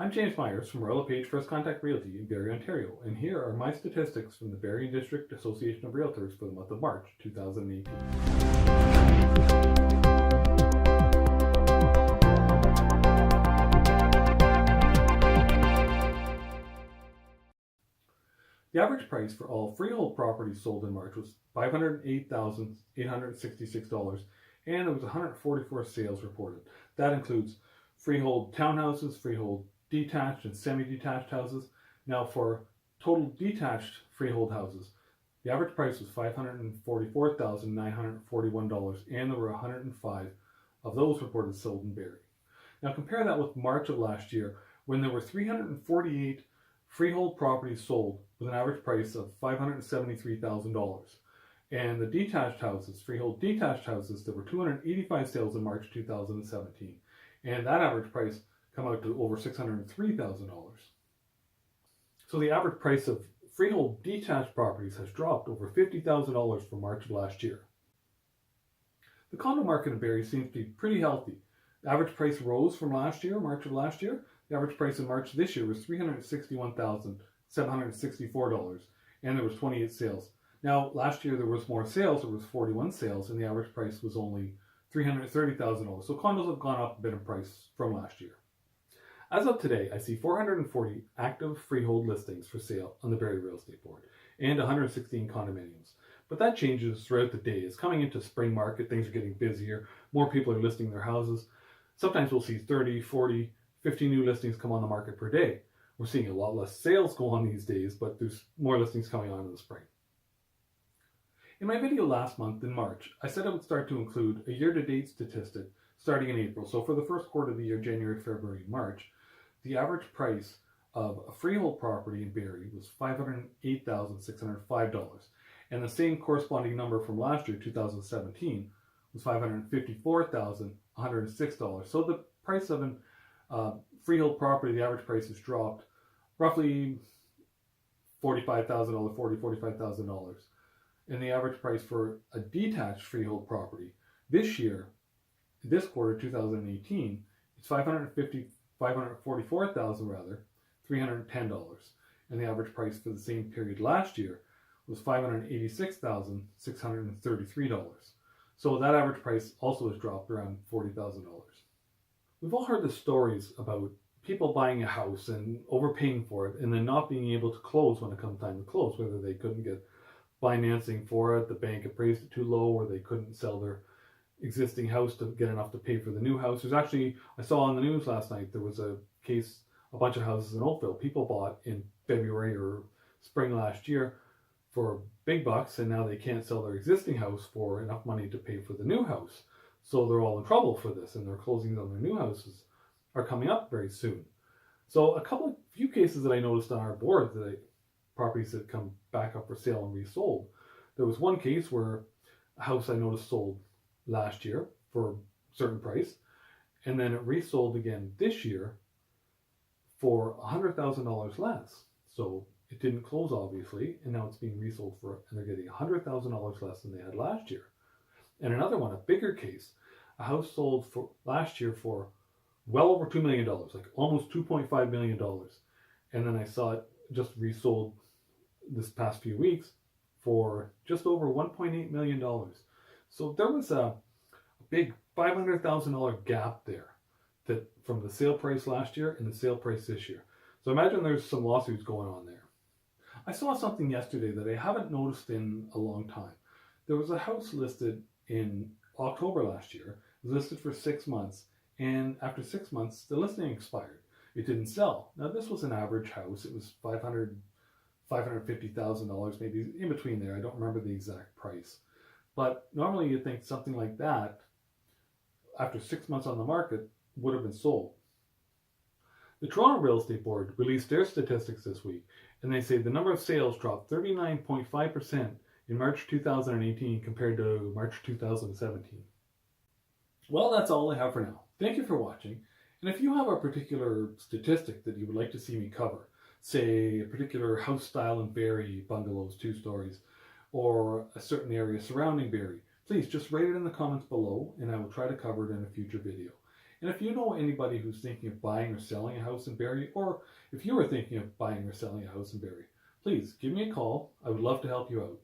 I'm James Myers from LePage First Contact Realty in Barrie, Ontario, and here are my statistics from the Barrie District Association of Realtors for the month of March 2018. The average price for all freehold properties sold in March was $508,866, and there was 144 sales reported. That includes freehold townhouses, freehold detached and semi-detached houses. Now for total detached freehold houses, the average price was $544,941, and there were 105 of those reported sold in Barrie. Now compare that with March of last year, when there were 348 freehold properties sold with an average price of $573,000. And the detached houses, freehold detached houses, there were 285 sales in March 2017. And that average price come out to over $603,000. So the average price of freehold detached properties has dropped over $50,000 from March of last year. The condo market in Barrie seems to be pretty healthy. The average price rose from last year, March of last year. The average price in March this year was $361,764, and there was 28 sales. Now, last year there was more sales, there was 41 sales, and the average price was only $330,000. So condos have gone up a bit in price from last year. As of today, I see 440 active freehold listings for sale on the Barrie Real Estate Board and 116 condominiums. But that changes throughout the day. As coming into spring market, things are getting busier. More people are listing their houses. Sometimes we'll see 30, 40, 50 new listings come on the market per day. We're seeing a lot less sales go on these days, but there's more listings coming on in the spring. In my video last month in March, I said I would start to include a year-to-date statistic starting in April. So for the first quarter of the year, January, February, March, the average price of a freehold property in Barrie was $508,605. And the same corresponding number from last year, 2017, was $554,106. So the price of an freehold property, the average price has dropped roughly $45,000, $45,000. And the average price for a detached freehold property this year, this quarter, 2018, it's $544,000 rather, $310. And the average price for the same period last year was $586,633. So that average price also has dropped around $40,000. We've all heard the stories about people buying a house and overpaying for it and then not being able to close when it comes time to close, whether they couldn't get financing for it, the bank appraised it too low, or they couldn't sell their existing house to get enough to pay for the new house. There's actually, I saw on the news last night, there was a case, a bunch of houses in Oakville, people bought in February or spring last year for big bucks, and now they can't sell their existing house for enough money to pay for the new house. So they're all in trouble for this, and their closings on their new houses are coming up very soon. So few cases that I noticed on our board, properties that come back up for sale and resold. There was one case where a house I noticed sold last year for a certain price, and then it resold again this year for $100,000 less. So it didn't close, obviously, and now it's being resold and they're getting $100,000 less than they had last year. And another one, a bigger case, a house sold for last year for well over $2 million, like almost $2.5 million. And then I saw it just resold this past few weeks for just over $1.8 million. So there was a big $500,000 gap there from the sale price last year and the sale price this year. So imagine there's some lawsuits going on there. I saw something yesterday that I haven't noticed in a long time. There was a house listed in October last year. It was listed for 6 months, and after 6 months the listing expired. It didn't sell. Now this was an average house. It was $550,000, maybe in between there. I don't remember the exact price. But normally you'd think something like that, after 6 months on the market, would have been sold. The Toronto Real Estate Board released their statistics this week, and they say the number of sales dropped 39.5% in March 2018 compared to March 2017. Well, that's all I have for now. Thank you for watching. And if you have a particular statistic that you would like to see me cover, say a particular house style in Barrie, bungalows, 2 stories, or a certain area surrounding Barrie, please just write it in the comments below and I will try to cover it in a future video. And if you know anybody who's thinking of buying or selling a house in Barrie, or if you are thinking of buying or selling a house in Barrie, please give me a call. I would love to help you out.